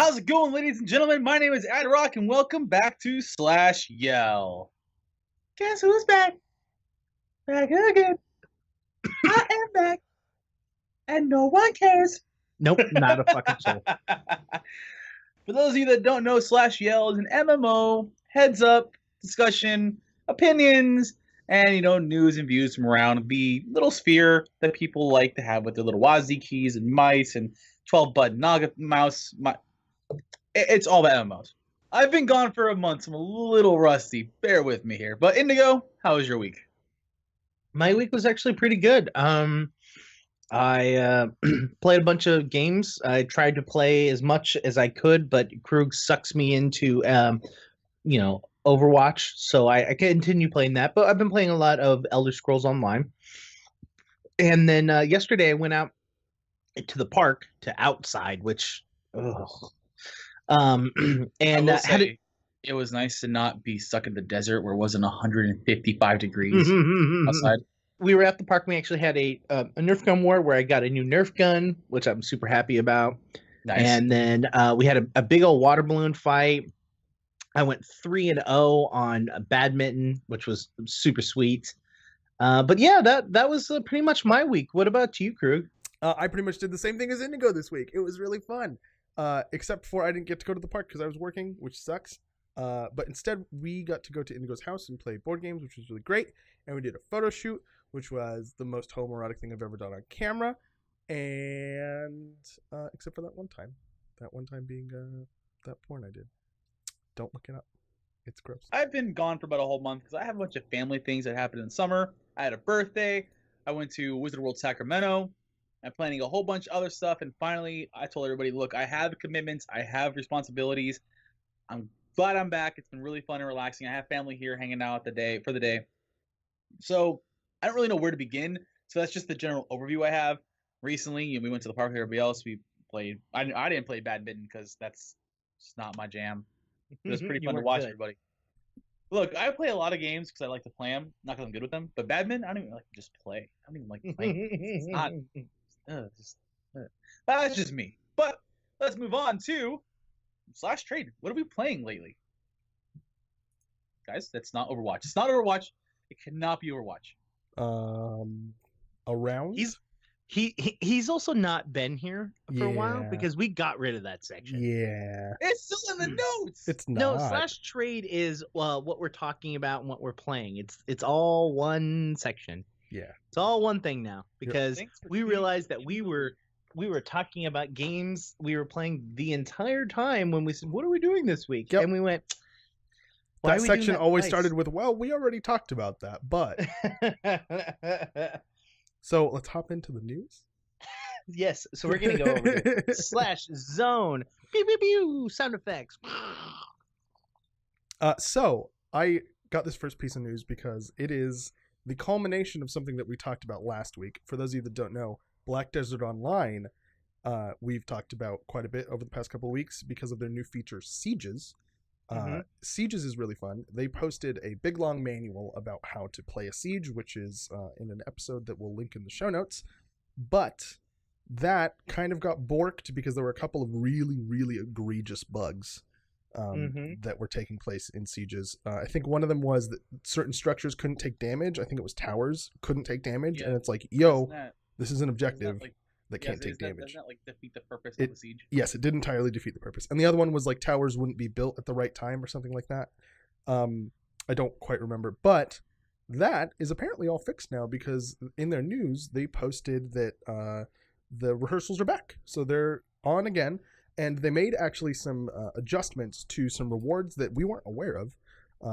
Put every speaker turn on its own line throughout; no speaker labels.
How's it going, ladies and gentlemen? My name is Adrock, and welcome back to Slash Yell. Guess who's back? Back again. I am back, and no one cares.
Nope, not a fucking soul.
For those of you that don't know, Slash Yell is an MMO, heads up, discussion, opinions, and news and views from around the little sphere that people like to have with their little WASD keys and mice and 12-button Naga mouse. It's all about MMOs. I've been gone for a month, so I'm a little rusty. Bear with me here. But Indigo, how was your week?
My week was actually pretty good. I played a bunch of games. I tried to play as much as I could, but Krug sucks me into, Overwatch. So I continue playing that. But I've been playing a lot of Elder Scrolls Online. And then yesterday I went out to the park, to outside, which, and
it was nice to not be stuck in the desert where it wasn't 155 degrees outside.
We were at the park. We actually had a Nerf gun war where I got a new Nerf gun, which I'm super happy about.
Nice.
And then we had a big old water balloon fight. I went 3-0 on badminton, which was super sweet. But yeah, that was pretty much my week. What about you, Krug?
I pretty much did the same thing as Indigo this week. It was really fun. Except for I didn't get to go to the park because I was working, which sucks. But instead, we got to go to Indigo's house and play board games, which was really great. And we did a photo shoot, which was the most homoerotic thing I've ever done on camera. And except for that one time being that porn I did. Don't look it up. It's gross.
I've been gone for about a whole month because I have a bunch of family things that happened in the summer. I had a birthday. I went to Wizard World Sacramento. I'm planning a whole bunch of other stuff, and finally, I told everybody, look, I have commitments, I have responsibilities. I'm glad I'm back. It's been really fun and relaxing. I have family here hanging out for the day. So I don't really know where to begin. So that's just the general overview I have. Recently, we went to the park with everybody else. We played. I didn't play badminton because that's just not my jam. It was pretty fun to watch everybody. Look, I play a lot of games because I like to play them, not because I'm good with them. But badminton, I don't even like to just play. I don't even like playing. It's not. That's just me. But let's move on to Slash Trade. What are we playing lately? Guys, that's not Overwatch. It's not Overwatch. It cannot be Overwatch.
Around?
He's also not been here for a while because we got rid of that section.
Yeah.
It's still in the notes.
It's not.
No, Slash Trade is what we're talking about and what we're playing. It's all one section.
Yeah.
It's all one thing now because we realized that we were talking about games we were playing the entire time when we said, what are we doing this week?
Yep.
And we went,
that section always started with, well, we already talked about that, but. So let's hop into the news.
Yes. So we're going to go over here. Slash zone. Pew, pew, pew. Sound effects.
So I got this first piece of news because it is the culmination of something that we talked about last week. For those of you that don't know, Black Desert Online, we've talked about quite a bit over the past couple of weeks because of their new feature, Sieges. Sieges is really fun. They posted a big long manual about how to play a siege, which is in an episode that we'll link in the show notes. But that kind of got borked because there were a couple of really, really egregious bugs that were taking place in sieges. I think one of them was that certain structures couldn't take damage. I think it was towers couldn't take damage. Yeah. And it's like, this is an objective that can't take damage.
Doesn't that defeat the purpose of the siege?
Yes, it did entirely defeat the purpose. And the other one was like towers wouldn't be built at the right time or something like that. I don't quite remember. But that is apparently all fixed now because in their news, they posted that the rehearsals are back. So they're on again. And they made actually some adjustments to some rewards that we weren't aware of.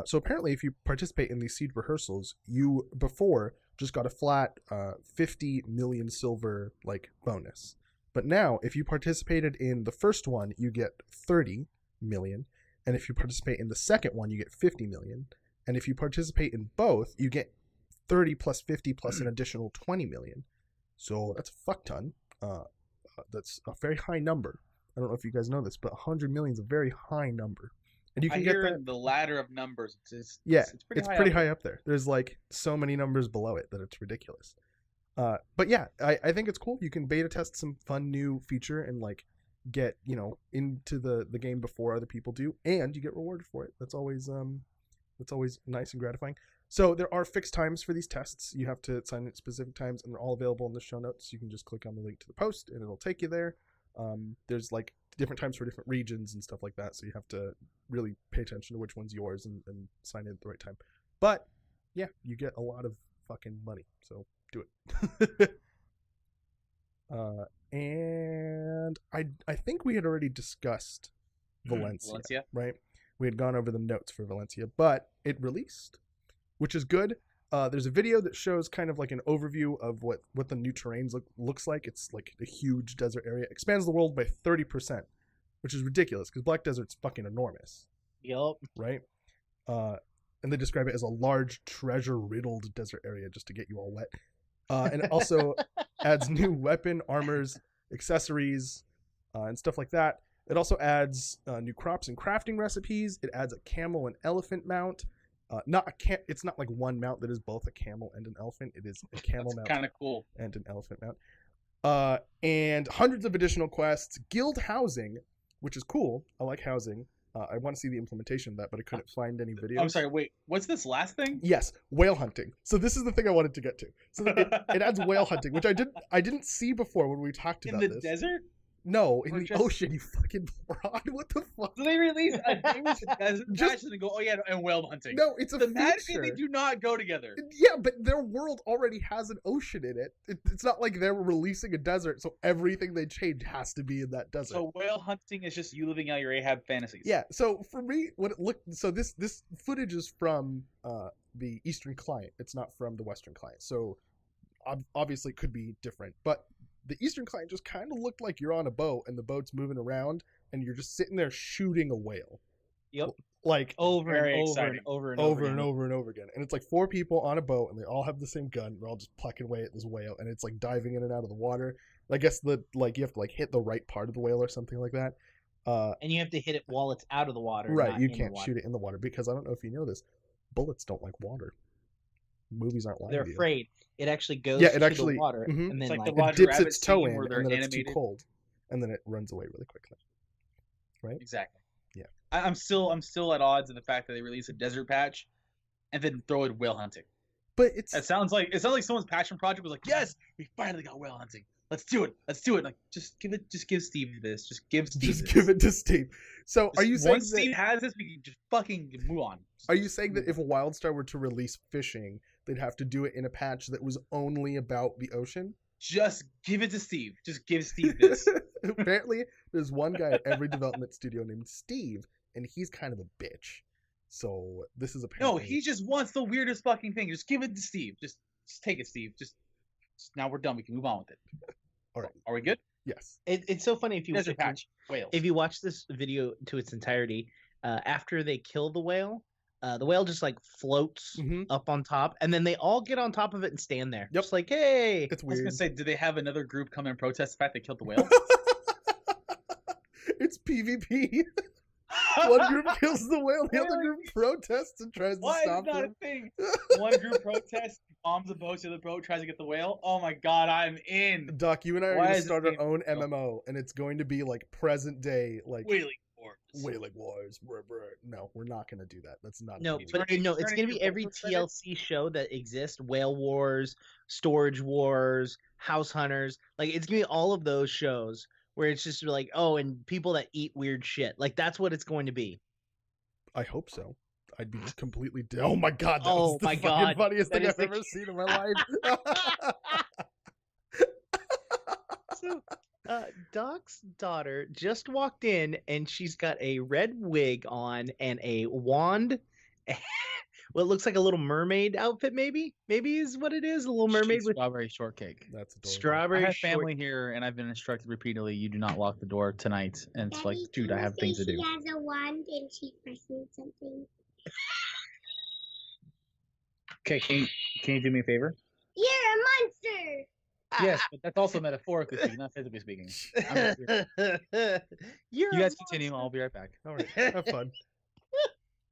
So apparently, if you participate in these siege rehearsals, you before just got a flat 50 million silver bonus. But now, if you participated in the first one, you get 30 million. And if you participate in the second one, you get 50 million. And if you participate in both, you get 30 plus 50 plus an additional 20 million. So that's a fuck ton. That's a very high number. I don't know if you guys know this, but 100 million is a very high number. And you can get that.
The ladder of numbers. It's
pretty high up there. There's so many numbers below it that it's ridiculous. But yeah, I think it's cool. You can beta test some fun new feature and get into the game before other people do, and you get rewarded for it. That's always nice and gratifying. So there are fixed times for these tests. You have to sign in at specific times, and they're all available in the show notes. You can just click on the link to the post, and it'll take you there. There's like different times for different regions and stuff like that, so you have to really pay attention to which one's yours and sign in at the right time. But yeah, you get a lot of fucking money, so do it. And I think we had already discussed Valencia, right? We had gone over the notes for Valencia, but it released, which is good. There's a video that shows kind of like an overview of what the new terrain looks like. It's like a huge desert area. Expands the world by 30%, which is ridiculous because Black Desert's fucking enormous.
Yup.
Right? And they describe it as a large treasure-riddled desert area just to get you all wet. And it also adds new weapon, armors, accessories, and stuff like that. It also adds new crops and crafting recipes. It adds a camel and elephant mount. It's not like one mount that is both a camel and an elephant. It is a camel mount.
Kind of cool.
And an elephant mount. And hundreds of additional quests. Guild housing, which is cool. I like housing. I want to see the implementation of that, but I couldn't find any videos.
I'm sorry, wait. What's this last thing?
Yes, whale hunting. So this is the thing I wanted to get to. So it adds whale hunting, which I didn't see before when we talked about this.
In the desert?
No, in the ocean, you fucking moron. What the fuck?
So they release a famous desert patch and they go, oh yeah, and whale hunting.
No, it's a
feature. They do not go together.
Yeah, but their world already has an ocean in it. It's not like they're releasing a desert, so everything they change has to be in that desert.
So whale hunting is just you living out your Ahab fantasies.
Yeah, so for me, what it looked... So this footage is from the Eastern client. It's not from the Western client. So obviously it could be different, but the Eastern client just kind of looked like you're on a boat and the boat's moving around and you're just sitting there shooting a whale.
Yep.
Like
over and over
again. And it's like 4 people on a boat and they all have the same gun. They're all just plucking away at this whale and it's like diving in and out of the water. I guess you have to like hit the right part of the whale or something like that.
And you have to hit it while it's out of the water.
Right, you can't shoot it in the water because I don't know if you know this, bullets don't like water. Movies aren't lying.
They're
to you.
afraid. It actually goes to the water, and then
it's like
like
the
it dips
Rabbit
its toe
scene
in,
where
and
they're
then
animated.
it's too cold, and then it runs away really quickly. Right?
Exactly.
Yeah.
I'm still at odds with the fact that they release a desert patch, and then throw in whale hunting.
But it
sounds like someone's passion project was like, yes, we finally got whale hunting. Let's do it. Like, just give Steve this. Just give
it to Steve. So are you saying
once Steve has this, we can just fucking move on?
Are you saying that if WildStar were to release fishing, they'd have to do it in a patch that was only about the ocean?
Just give it to Steve. Just give Steve this.
Apparently, there's one guy at every development studio named Steve, and he's kind of a bitch. So this is apparently...
No, he just wants the weirdest fucking thing. Just give it to Steve. Just take it, Steve. Just now we're done. We can move on with it.
All right.
Are we good?
Yes.
It's so funny if you watch this video to its entirety, after they kill the whale just like floats up on top, and then they all get on top of it and stand there.
Yep.
Just like, hey.
It's weird.
I was gonna say, do they have another group come and protest the fact they killed the whale?
It's PvP. One group kills the whale, the other group protests and tries to stop them.
Why is that a thing? One group protests, bombs a boat, the other boat tries to get the whale. Oh my god, I'm in.
Doc, you and I are going to start our own MMO, and it's going to be like present day, like Whaling Wars. No, we're not going to do that. That's not.
No, but no, it's going to be every TLC show that exists: Whale Wars, Storage Wars, House Hunters. Like it's going to be all of those shows where it's just like, oh, and people that eat weird shit. Like that's what it's going to be.
I hope so. I'd be completely... Oh my god, that was the fucking funniest thing I've ever seen in my life.
So, Doc's daughter just walked in, and she's got a red wig on and a wand. What looks like a little mermaid outfit, maybe is what it is. A little mermaid with
strawberry shortcake.
That's adorable.
Strawberry.
I have family here, and I've been instructed repeatedly, you do not lock the door tonight. And it's like, dude, I have things to do.
She has a wand and she's pressing something.
Okay, can you do me a favor?
You're a monster.
Yes, but that's also metaphorically speaking, not physically speaking. You guys continue. I'll be right back.
All right, have fun.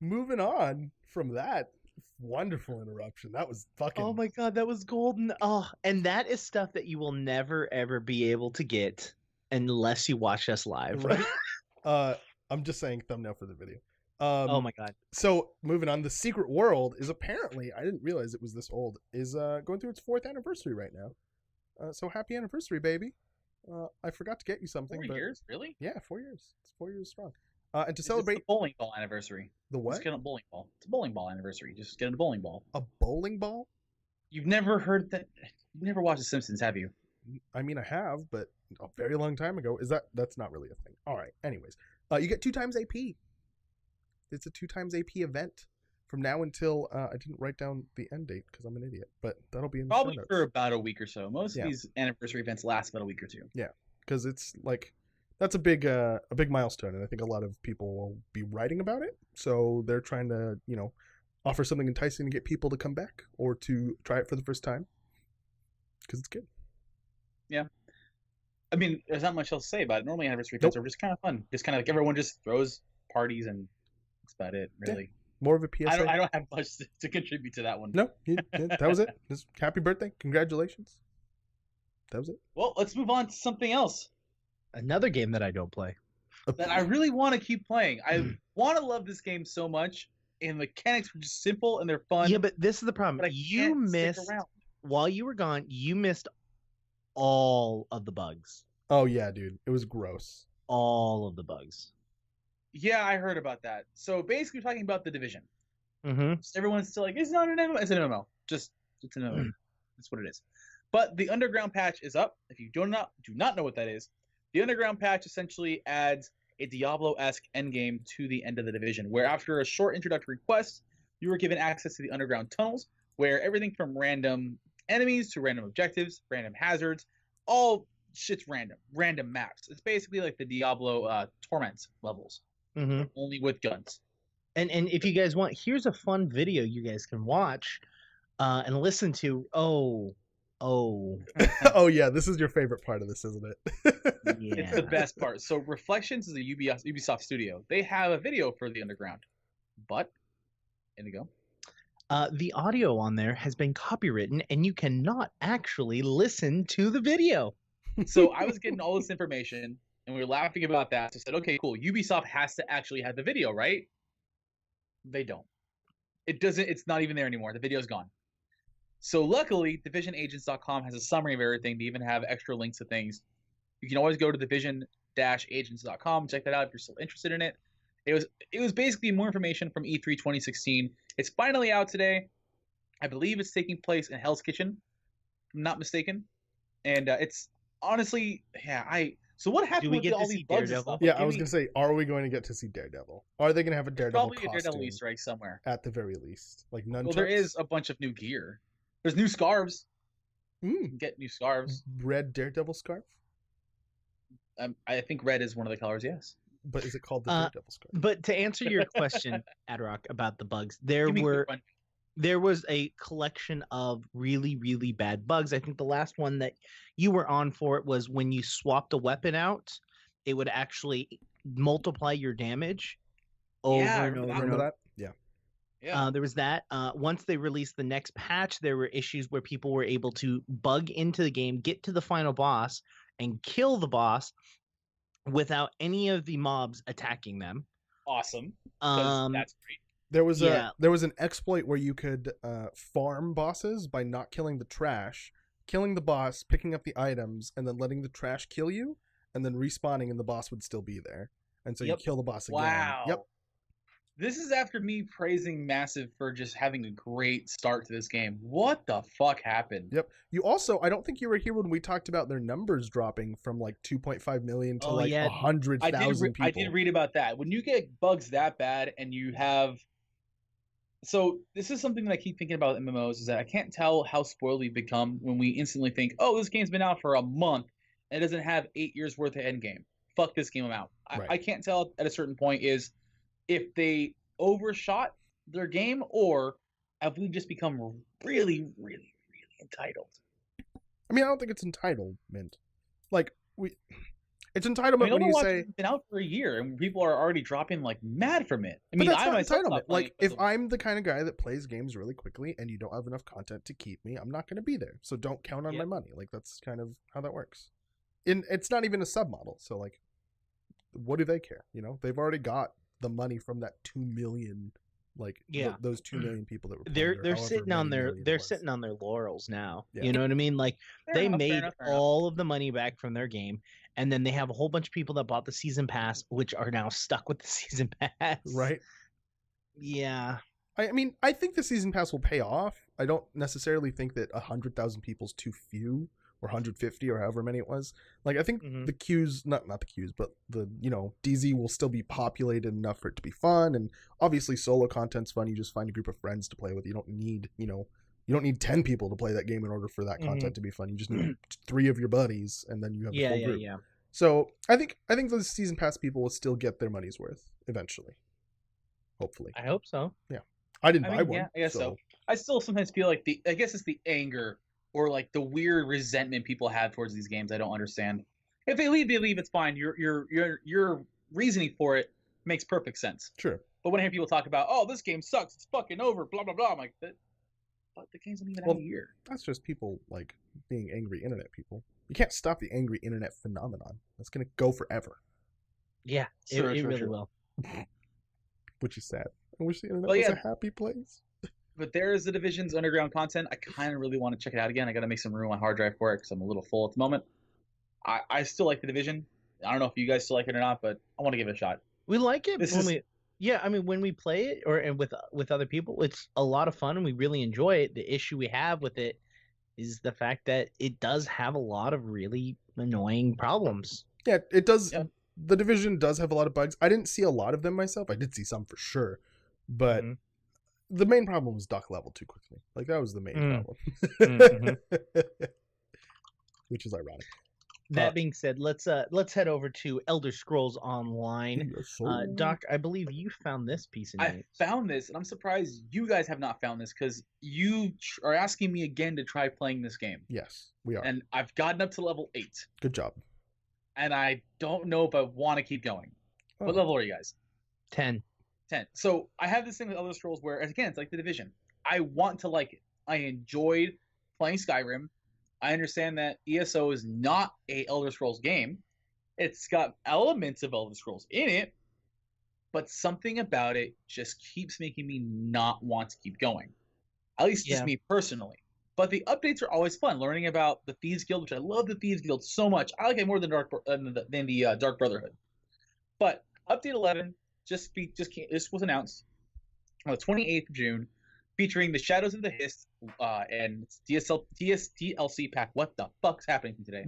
Moving on from that wonderful interruption. That was fucking...
Oh my god, that was golden. Oh, and that is stuff that you will never ever be able to get unless you watch us live.
Right. I'm just saying thumbnail for the video.
Oh my god.
So moving on, the Secret World is apparently, I didn't realize it was this old, is going through its 4th anniversary right now. So happy anniversary, baby. I forgot to get you something.
4
but
years, really?
Yeah, 4 years. It's 4 years strong. And to
It's
celebrate
the bowling ball anniversary.
the what?
Just get a bowling ball. It's a bowling ball anniversary. Just get a bowling ball.
A bowling ball?
You've never heard that? You've never watched The Simpsons, have you?
I mean, I have, but a very long time ago. That's not really a thing. All right. Anyways, you get 2 times AP. It's a 2 times AP event from now until I didn't write down the end date because I'm an idiot, but that'll be in the show
Probably
notes.
for about a week or so. Most
Yeah.
of these anniversary events last about a week or two.
Because it's like that's a big milestone, and I think a lot of people will be writing about it. So they're trying to offer something enticing to get people to come back or to try it for the first time because it's good.
I mean, there's not much else to say about it. Normally, anniversary events are just kind of fun. Just kind of like everyone just throws parties and that's about it, really.
More of a PSA.
I don't have much to contribute to that one.
No, that was it. Just happy birthday, congratulations. That was it.
Well, let's move on to something else
Another game that I don't play.
that I really want to keep playing. I want to love this game so much, and the mechanics were just simple and they're fun.
Yeah, but this is the problem.
but I
You
can't stick
missed
around.
while you were gone. You missed all of the bugs.
Oh yeah, dude, it was gross.
All of the bugs.
Yeah, I heard about that. So basically, we're talking about The Division.
Mm-hmm.
Everyone's still like, it's not an MMO. It's an MMO. Just it's an MMO. That's what it is. But the underground patch is up. If you do not know what that is, the underground patch essentially adds a Diablo-esque endgame to the end of The Division, where after a short introductory quest, you were given access to the underground tunnels, where everything from random enemies to random objectives, random hazards, all shit's random maps. It's basically like the Diablo Torment levels,
Mm-hmm.
only with guns.
And if you guys want, here's a fun video you guys can watch and listen to. Oh,
Oh yeah, this is your favorite part of this, isn't it?
yeah.
It's the best part. So Reflections is a Ubisoft studio. They have a video for the underground, but Indigo.
The audio on there has been copywritten, and you cannot actually listen to the video.
So I was getting all this information, and we were laughing about that. So I said, okay, cool. Ubisoft has to actually have the video, right? They don't. It doesn't. It's not even there anymore. The video's gone. So luckily, divisionagents.com has a summary of everything. They even have extra links to things. You can always go to division-agents.com, check that out if you're still interested in it. It was basically more information from E3 2016. It's finally out today. I believe it's taking place in Hell's Kitchen, if I'm not mistaken. And it's honestly, so what happened
we
with
get
all
to
these
see
bugs and
Daredevil?
stuff?
Yeah,
Give
I was
me-
gonna say, are we going to get to see Daredevil? Are they gonna have a
there's
Daredevil
probably a
costume
Daredevil Easter egg somewhere.
at the very least? Like nunchucks?
Well, there is a bunch of new gear. There's new scarves. You can get new scarves.
Red Daredevil scarf,
I think red is one of the colors, yes.
but is it called the
Uh,
Daredevil scarf?
But to answer your question, Adrock, about the bugs,
Give me a quick run.
there was a collection of really, really bad bugs. I think the last one that you were on for it was when you swapped a weapon out, it would actually multiply your damage over
Yeah, I
and over.
remember
and
Remember
over.
that? Yeah.
Yeah.
There was that. Once they released the next patch, there were issues where people were able to bug into the game, get to the final boss, and kill the boss without any of the mobs attacking them.
Awesome. 'Cause
Um,
that's great.
There was
Yeah.
there was an exploit where you could farm bosses by not killing the trash, killing the boss, picking up the items, and then letting the trash kill you, and then respawning, and the boss would still be there. And so
Yep.
you kill the boss again.
Wow.
Yep.
This is after me praising Massive for just having a great start to this game. What the fuck happened?
Yep. You also, I don't think you were here when we talked about their numbers dropping from like 2.5 million to
Oh,
like
yeah.
100,000 people.
I did read about that. When you get bugs that bad and you have... So this is something that I keep thinking about with MMOs, is that I can't tell how spoiled we've become when we instantly think, oh, this game's been out for a month and it doesn't have 8 years worth of endgame. Fuck this game out.
Right.
I can't tell at a certain point is if they overshot their game or have we just become really, really, really entitled.
I mean, I don't think it's entitlement. Like it's entitlement
I mean,
when you
Overwatch
say
has been out for a year and people are already dropping like mad from it. I
but
mean,
that's
I
not
myself
entitlement.
stopped playing
Like,
because
if
of-
I'm the kind of guy that plays games really quickly and you don't have enough content to keep me, I'm not going to be there. So don't count on my
Yep.
money. Like, that's kind of how that works. it's not even a submodel. So like, what do they care? They've already got the money from that 2 million, like those 2 million people that were.
They're sitting on their laurels now.
Yeah.
You know what I mean? Like
Fair enough,
made
fair enough.
all of the money back from their game, and then they have a whole bunch of people that bought the season pass, which are now stuck with the season pass.
Right.
Yeah.
I mean, I think the season pass will pay off. I don't necessarily think that 100,000 people's too few, or 150, or however many it was. Like, I think the queues, not the queues, but the DZ will still be populated enough for it to be fun. And obviously, solo content's fun. You just find a group of friends to play with. You don't need 10 people to play that game in order for that content to be fun. You just need 3 of your buddies, and then you have a full group.
Yeah.
So I think those season pass people will still get their money's worth eventually. Hopefully.
I hope so.
Yeah. I didn't buy one.
Yeah, I guess so. I still sometimes feel like I guess it's the anger or like the weird resentment people have towards these games. I don't understand. If they leave, it's fine. Your reasoning for it makes perfect sense.
Sure.
But when I hear people talk about, oh, this game sucks, it's fucking over, blah blah blah, I'm like, but the game's not even out a year.
That's just people like being angry internet people. You can't stop the angry internet phenomenon. That's gonna go forever.
Yeah, it really will.
Which is sad. I wish the internet was a happy place.
But there's the Division's underground content. I kind of really want to check it out again. I got to make some room on my hard drive for it because I'm a little full at the moment. I still like the Division. I don't know if you guys still like it or not, but I want to give it a shot.
We like it when we play it and with other people, it's a lot of fun and we really enjoy it. The issue we have with it is the fact that it does have a lot of really annoying problems.
Yeah, it does. Yeah. The Division does have a lot of bugs. I didn't see a lot of them myself. I did see some for sure, but the main problem was duck level too quickly. Like that was the main problem, which is ironic.
That being said, let's head over to Elder Scrolls Online. Doc, I believe you found this piece of news.
I found this, and I'm surprised you guys have not found this because you are asking me again to try playing this game.
Yes, we are.
And I've gotten up to level 8.
Good job.
And I don't know if I want to keep going. Oh. What level are you guys?
10.
10. So I have this thing with Elder Scrolls where, again, it's like the Division. I want to like it. I enjoyed playing Skyrim. I understand that ESO is not a Elder Scrolls game. It's got elements of Elder Scrolls in it, but something about it just keeps making me not want to keep going. At least just me personally. But the updates are always fun. Learning about the Thieves Guild, which I love the Thieves Guild so much. I like it more than the Dark Brotherhood. But update 11 just was announced on the 28th of June, featuring the Shadows of the Hist and DLC pack. What the fuck's happening today?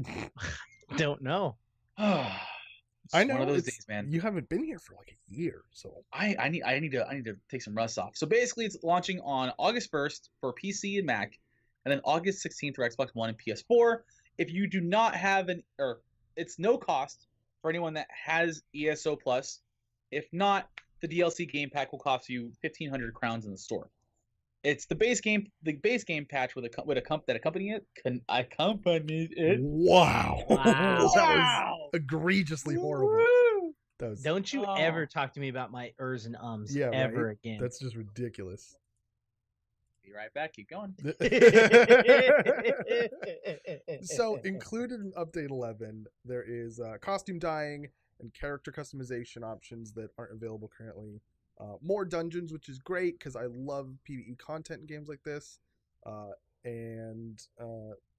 Don't know.
I know.
One of those days, man.
You haven't been here for like a year, so
I need to take some rust off. So basically, it's launching on August 1st for PC and Mac, and then August 16th for Xbox One and PS4. If you do not have it's no cost for anyone that has ESO Plus. If not, the DLC game pack will cost you 1,500 crowns in the store. It's the base game patch with accompany it.
Wow. That was egregiously horrible.
Don't you ever talk to me about my ers and ums ever again.
That's just ridiculous.
Be right back. Keep going.
So included in Update 11, there is costume dyeing and character customization options that aren't available currently. More dungeons, which is great because I love PvE content in games like this. And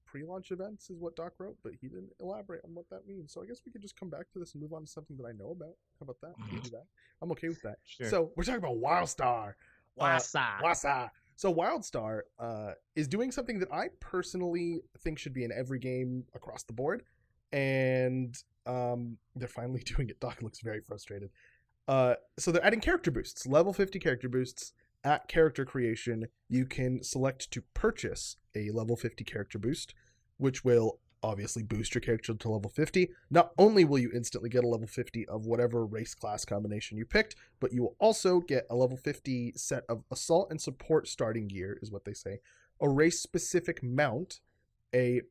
pre-launch events is what Doc wrote, but he didn't elaborate on what that means. So I guess we could just come back to this and move on to something that I know about. How about that? Can we do that? I'm okay with that. Sure. So we're talking about WildStar. WildStar. So WildStar is doing something that I personally think should be in every game across the board. And they're finally doing it. Doc looks very frustrated. So they're adding character boosts, level 50 character boosts. At character creation, you can select to purchase a level 50 character boost, which will obviously boost your character to level 50. Not only will you instantly get a level 50 of whatever race class combination you picked, but you will also get a level 50 set of assault and support starting gear, is what they say, a race-specific mount, a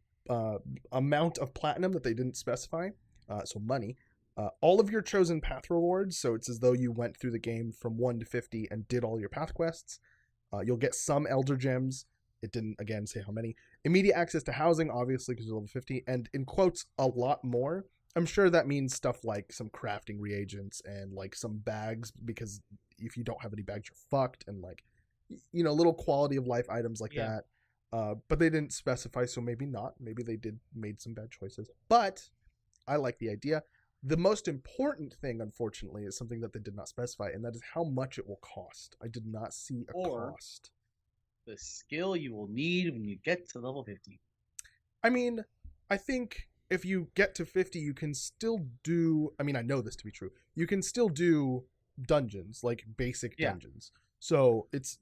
amount of platinum that they didn't specify, so money, all of your chosen path rewards, so it's as though you went through the game from 1 to 50 and did all your path quests. You'll get some Elder Gems, It didn't, again, say how many. Immediate access to housing, obviously, because you're level 50. And in quotes, a lot more. I'm sure that means stuff like some crafting reagents and like some bags, because if you don't have any bags, you're fucked. And like, little quality of life items like that. But they didn't specify, so maybe not. Maybe they made some bad choices. But I like the idea. The most important thing, unfortunately, is something that they did not specify, and that is how much it will cost. I did not see a cost.
The skill you will need when you get to level 50.
I mean, I think if you get to 50, you can still do... I mean, I know this to be true. You can still do dungeons, like basic dungeons. So it's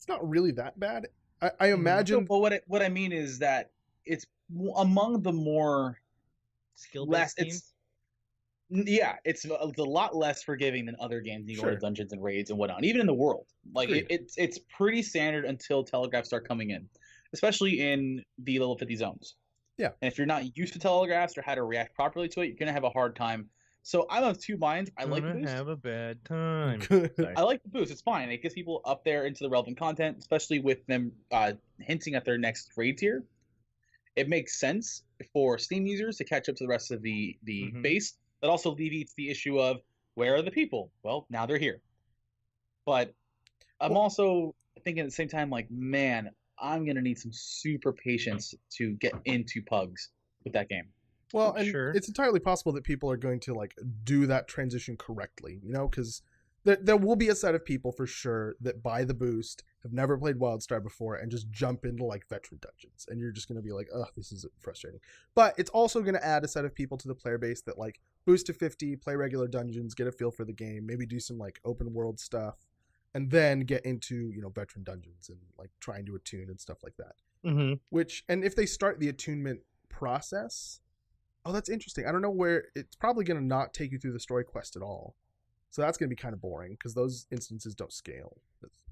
not really that bad. I imagine...
But what I mean is that it's among the more...
skill-based teams?
It's a lot less forgiving than other games. You go to dungeons and raids and whatnot. Even in the world, like it's pretty standard until telegraphs start coming in, especially in the level 50 zones.
Yeah,
and if you're not used to telegraphs or how to react properly to it, you're gonna have a hard time. So I'm of two minds. I like the boost.
Have a bad time.
I like the boost. It's fine. It gets people up there into the relevant content, especially with them hinting at their next raid tier. It makes sense for Steam users to catch up to the rest of the base. That also alleviates the issue of, where are the people? Well, now they're here. But I'm also thinking at the same time, like, man, I'm going to need some super patience to get into pugs with that game.
Well, and it's entirely possible that people are going to, like, do that transition correctly, because there will be a set of people for sure that buy the boost, have never played WildStar before, and just jump into like veteran dungeons, and you're just going to be like, oh, this is frustrating. But it's also going to add a set of people to the player base that like boost to 50, play regular dungeons, get a feel for the game, maybe do some like open world stuff, and then get into veteran dungeons and like trying to attune and stuff like that. Which, and if they start the attunement process, that's interesting. I don't know where it's probably going to not take you through the story quest at all. So that's going to be kind of boring because those instances don't scale.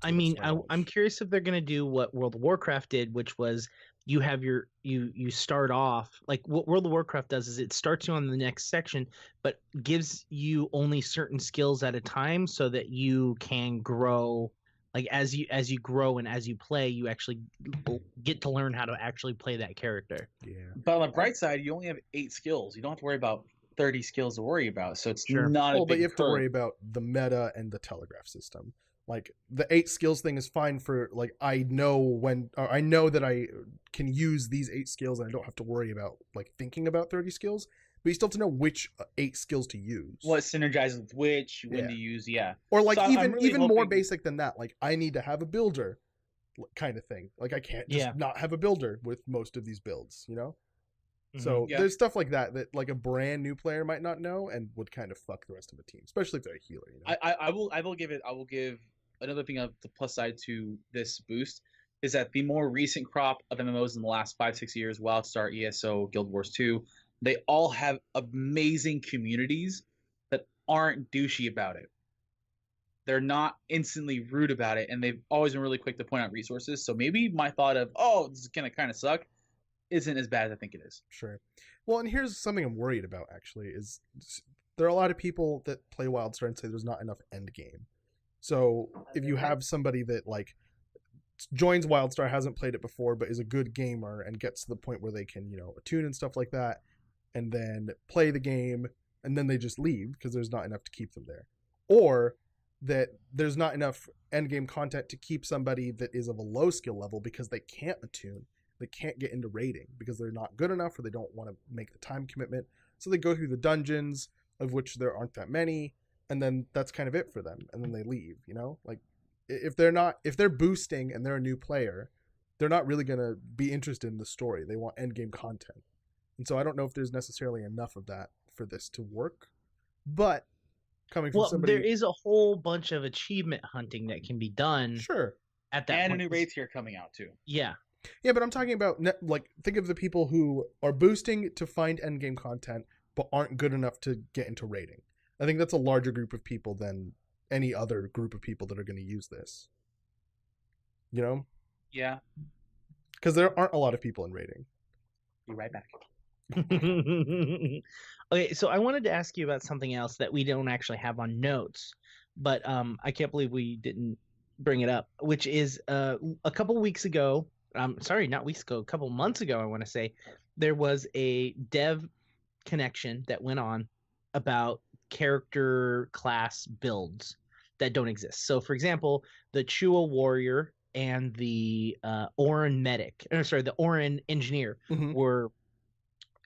I mean, I'm curious if they're going to do what World of Warcraft did, which was you have you start off like what World of Warcraft does is it starts you on the next section, but gives you only certain skills at a time so that you can grow. Like as you grow and as you play, you actually get to learn how to actually play that character.
Yeah.
But on the bright side, you only have 8 skills. You don't have to worry about 30 skills to worry about, so it's not a big
but you have to worry about the meta and the telegraph system. Like the 8 skills thing is fine for like I know that I can use these 8 skills and I don't have to worry about like thinking about 30 skills. But you still have to know which 8 skills to use.
What synergizes with which, when to use,
Or like
so
even more basic than that. Like I need to have a builder kind of thing. Like I can't just not have a builder with most of these builds, So there's stuff like that like a brand new player might not know and would kind of fuck the rest of the team, especially if they're a healer.
I will give another thing of the plus side to this boost is that the more recent crop of MMOs in the last 5-6 years, WildStar, ESO, Guild Wars 2, they all have amazing communities that aren't douchey about it. They're not instantly rude about it, and they've always been really quick to point out resources. So maybe my thought of, this is gonna kind of suck, isn't as bad as I think it is.
Sure. Well, and here's something I'm worried about, actually, is there are a lot of people that play WildStar and say there's not enough end game. So if you have somebody that, like, joins WildStar, hasn't played it before, but is a good gamer and gets to the point where they can, attune and stuff like that, and then play the game, and then they just leave because there's not enough to keep them there. Or that there's not enough end game content to keep somebody that is of a low skill level because they can't attune. They can't get into raiding because they're not good enough or they don't want to make the time commitment. So they go through the dungeons, of which there aren't that many, and then that's kind of it for them. And then they leave, Like if they're boosting and they're a new player, they're not really going to be interested in the story. They want end game content. And so I don't know if there's necessarily enough of that for this to work. But coming from somebody...
there is a whole bunch of achievement hunting that can be done.
Sure.
At that
and
point.
a new raid tier coming out too.
Yeah.
Yeah, but I'm talking about, like, think of the people who are boosting to find endgame content, but aren't good enough to get into raiding. I think that's a larger group of people than any other group of people that are going to use this.
Yeah.
Because there aren't a lot of people in raiding.
Be right back.
Okay, so I wanted to ask you about something else that we don't actually have on notes, but I can't believe we didn't bring it up, which is a couple weeks ago, sorry, not weeks ago, a couple months ago, I want to say, there was a dev connection that went on about character class builds that don't exist. So, for example, the Chua warrior and the Orin medic, or sorry, the Orin engineer
Mhm.
were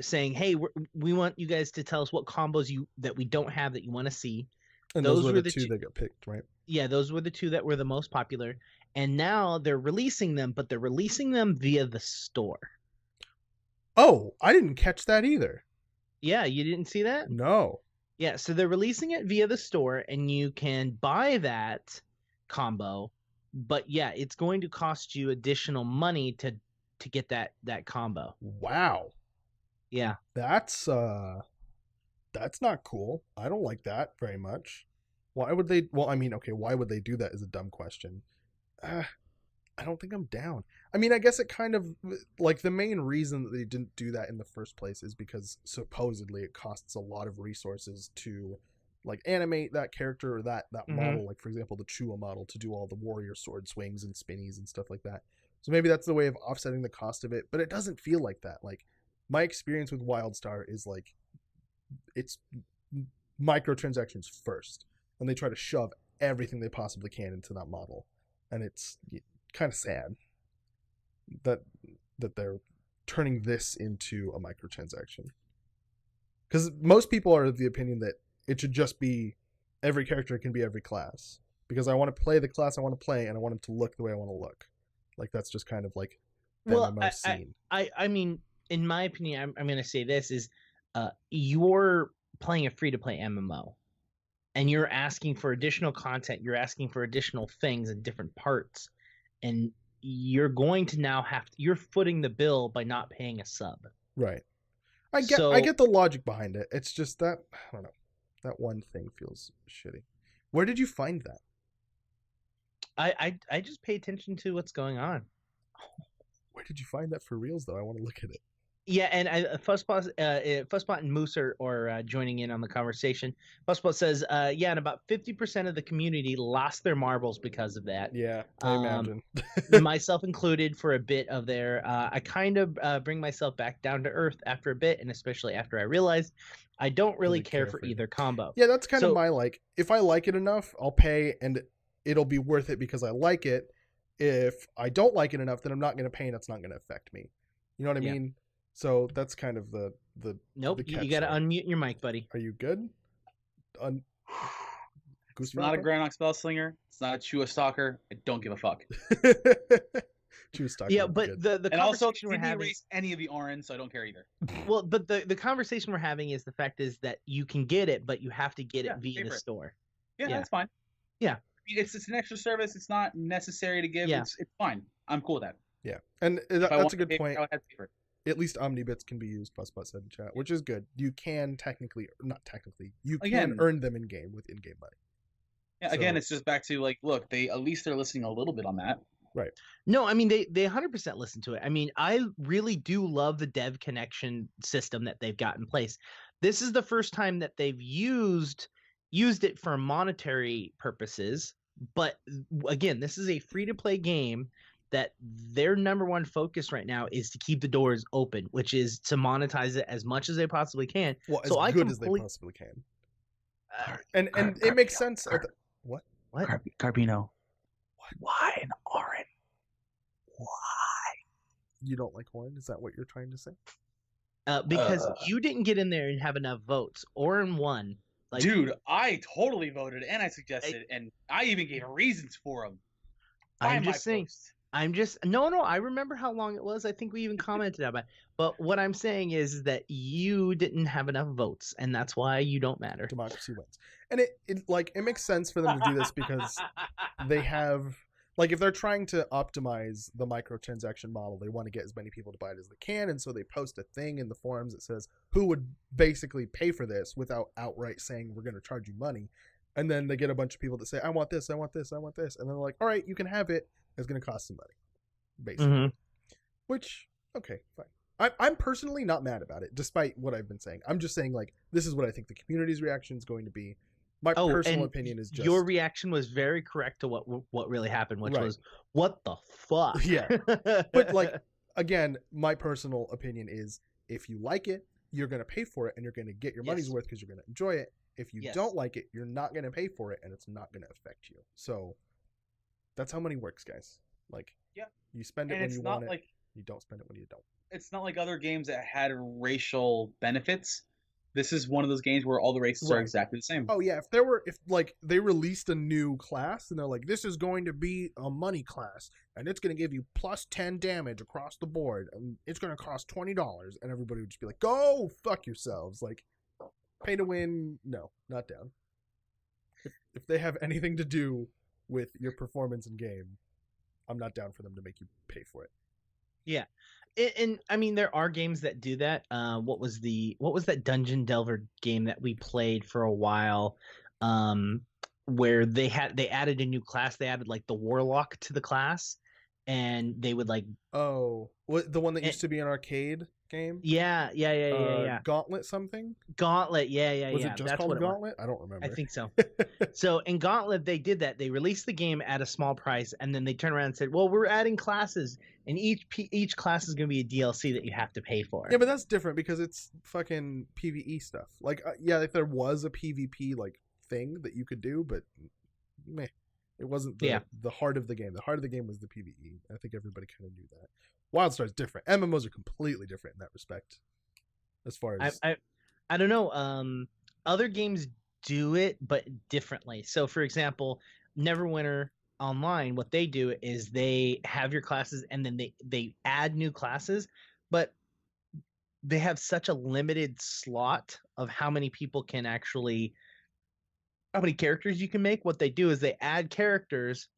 saying, "Hey, we want you guys to tell us what combos that we don't have that you want to see."
And those were the two that got picked, right?
Yeah, those were the two that were the most popular. And now they're releasing them, but they're releasing them via the store.
Oh, I didn't catch that either.
Yeah, you didn't see that?
No.
Yeah, so they're releasing it via the store, and you can buy that combo, but yeah, it's going to cost you additional money to get that combo.
Wow.
Yeah.
That's not cool. I don't like that very much. Why would they? Well, I mean, okay, why would they do that is a dumb question. I don't think I'm down. I mean, I guess it kind of, like, the main reason that they didn't do that in the first place is because supposedly it costs a lot of resources to, like, animate that character or that model. Like, for example, the Chua model, to do all the warrior sword swings and spinnies and stuff like that. So maybe that's the way of offsetting the cost of it, but it doesn't feel like that. Like, my experience with WildStar is like, it's microtransactions first, and they try to shove everything they possibly can into that model, and it's kind of sad that they're turning this into a microtransaction, because most people are of the opinion that it should just be every character can be every class, because I want to play the class I want to play, and I want them to look the way I want to look. Like, that's just kind of like the MMO scene.
I mean, in my opinion, I'm going to say this is, you're playing a free-to-play MMO, and you're asking for additional content, you're asking for additional things and different parts, and you're going to now you're footing the bill by not paying a sub.
Right. I get the logic behind it. It's just that, I don't know, that one thing feels shitty. Where did you find that?
I just pay attention to what's going on.
Where did you find that for reals, though? I want to look at it.
Yeah, and Fuzzbot and Moose are joining in on the conversation. Fuzzbot says, yeah, and about 50% of the community lost their marbles because of that.
Yeah, I imagine.
Myself included for a bit of there. I kind of bring myself back down to earth after a bit, and especially after I realized I don't really care for either combo.
Yeah, that's kind of my, like, if I like it enough, I'll pay, and it'll be worth it because I like it. If I don't like it enough, then I'm not going to pay, and it's not going to affect me. You know what I mean? So that's kind of the
nope.
The
you got to unmute your mic, buddy.
Are you good?
It's not a Granox Spellslinger. It's not a Chua Stalker. I don't give a fuck.
Chua Stalker.
Yeah, but the
and also
conversation we're having,
erase any of the orange, so I don't care either.
Well, but the conversation we're having is the fact is that you can get it, but you have to get it via the store.
Yeah, that's fine.
Yeah,
it's an extra service. It's not necessary to give.
Yeah.
It's fine. I'm cool with that.
Yeah, and that's a good point. At least Omnibits can be used, Fuzzbot said in chat, which is good. You can you can earn them in game with in-game money.
Yeah, so, again, it's just back to, like, look, at least they're listening a little bit on that.
Right.
No, I mean, they 100% listen to it. I mean, I really do love the dev connection system that they've got in place. This is the first time that they've used it for monetary purposes. But again, this is a free-to-play game that their number one focus right now is to keep the doors open, which is to monetize it as much as they possibly can.
Well, as good as they possibly can. And it makes sense. What?
Carbino. What? Why an Orin? Why?
You don't like Orin? Is that what you're trying to say?
Because you didn't get in there and have enough votes. Orin won. Like,
dude, I totally voted and I suggested, and I even gave reasons for them.
I'm just saying. No, I remember how long it was. I think we even commented about it. But what I'm saying is that you didn't have enough votes, and that's why you don't matter.
Democracy wins. And it makes sense for them to do this because they have, like, if they're trying to optimize the microtransaction model, they want to get as many people to buy it as they can, and so they post a thing in the forums that says who would basically pay for this without outright saying we're going to charge you money. And then they get a bunch of people that say, I want this, I want this, I want this. And then they're like, all right, you can have it. It's going to cost some money, basically. Mm-hmm. Which, okay, fine. I'm personally not mad about it, despite what I've been saying. I'm just saying, like, this is what I think the community's reaction is going to be. My
Oh,
personal
and
opinion is just
your reaction was very correct to what really happened, which
Right.
was, what the fuck?
Yeah. But like again, my personal opinion is if you like it, you're gonna pay for it and you're gonna get your money's
Yes.
worth because you're gonna enjoy it. If you
Yes.
don't like it, you're not gonna pay for it and it's not gonna affect you. So that's how money works, guys. Like
Yeah.
you spend it
And
when
it's
you
not
want
like
it. You don't spend it when you don't.
it's not like other games that had racial benefits. This is one of those games where all the races are
Right.
exactly the same.
Oh yeah, if like they released a new class and they're like, this is going to be a money class and it's going to give you plus 10 damage across the board and it's going to cost $20, and everybody would just be like, go fuck yourselves. Like, pay to win, no, not down. If they have anything to do with your performance in game, I'm not down for them to make you pay for it.
Yeah. And I mean, there are games that do that. What was that Dungeon Delver game that we played for a while, where they added a new class. They added like the Warlock to the class, and they would like,
Oh, what, the one that used to be an arcade game?
yeah.
Gauntlet something?
Gauntlet, yeah.
Was it just
That's
called
what it was.
Gauntlet? I don't remember.
I think so. So in Gauntlet, they did that. They released the game at a small price, and then they turned around and said, "Well, we're adding classes, and each class is going to be a DLC that you have to pay for."
Yeah, but that's different because it's fucking PvE stuff. Like, yeah, if there was a PvP like thing that you could do, but meh, it wasn't the heart of the game. The heart of the game was the PvE. I think everybody kind of knew that. WildStar is different. MMOs are completely different in that respect. As far as
I don't know. Other games do it, but differently. So, for example, Neverwinter Online, what they do is they have your classes, and then they add new classes, but they have such a limited slot of how many characters you can make. What they do is they add characters,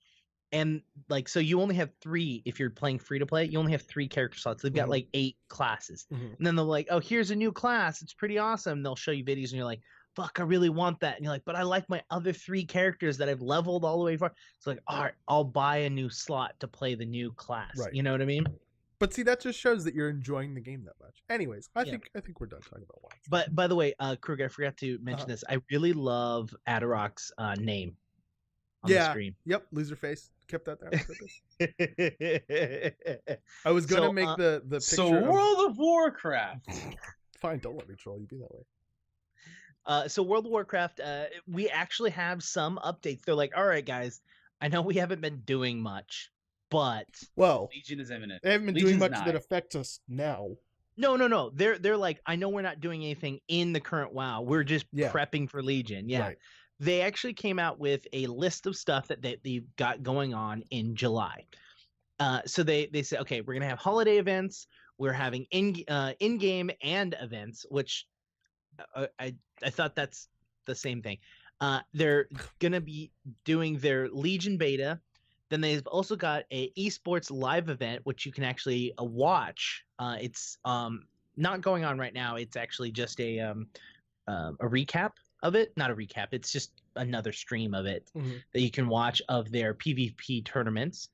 and like, so you only have 3 if you're playing free to play. You only have 3 character slots. They've got like 8 classes, and then they're like, "Oh, here's a new class. It's pretty awesome." They'll show you videos, and you're like, "Fuck, I really want that." And you're like, "But I like my other 3 characters that I've leveled all the way far." It's like, all right, I'll buy a new slot to play the new class.
Right.
You know what I mean?
But see, that just shows that you're enjoing the game that much. Anyways, I think we're done talking about WildStar.
But by the way, Krug, I forgot to mention this. I really love Adarok's name on the screen.
Yep, loser face. Kept that there on purpose. I was gonna make the picture.
So World of Warcraft.
Fine, don't let me troll you. Be that way.
So World of Warcraft, we actually have some updates. They're like, all right, guys, I know we haven't been doing much, but
Legion is imminent.
They haven't been doing much that affects us now.
No. They're like, I know we're not doing anything in the current WoW. We're just prepping for Legion. Yeah. Right. They actually came out with a list of stuff that they've got going on in July. So they said, okay, we're gonna have holiday events. We're having in-game and events, which I thought that's the same thing. They're gonna be doing their Legion beta. Then they've also got a esports live event, which you can actually watch. It's not going on right now. It's actually just a recap of it. Not a recap. It's just another stream of it that you can watch of their PvP tournaments.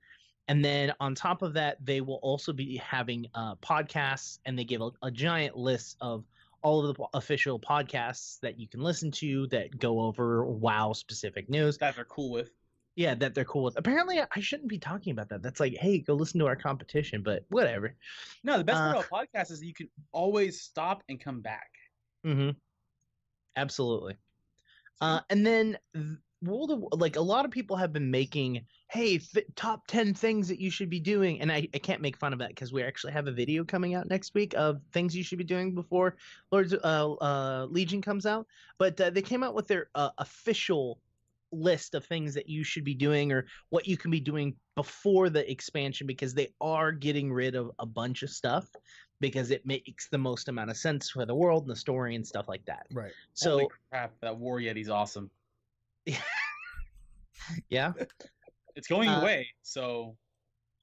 And then on top of that, they will also be having podcasts, and they give a giant list of all of the official podcasts that you can listen to that go over WoW specific news.
That they're cool with.
Yeah, that they're cool with. Apparently, I shouldn't be talking about that. That's like, hey, go listen to our competition, but whatever.
No, the best part about podcasts is that you can always stop and come back.
Mm-hmm. Absolutely. And then like a lot of people have been making, hey, top 10 things that you should be doing. And I can't make fun of that because we actually have a video coming out next week of things you should be doing before Legion comes out. But they came out with their official list of things that you should be doing or what you can be doing before the expansion, because they are getting rid of a bunch of stuff because it makes the most amount of sense for the world and the story and stuff like that.
Right.
So
holy crap, that War Yeti's awesome.
Yeah.
It's going away, so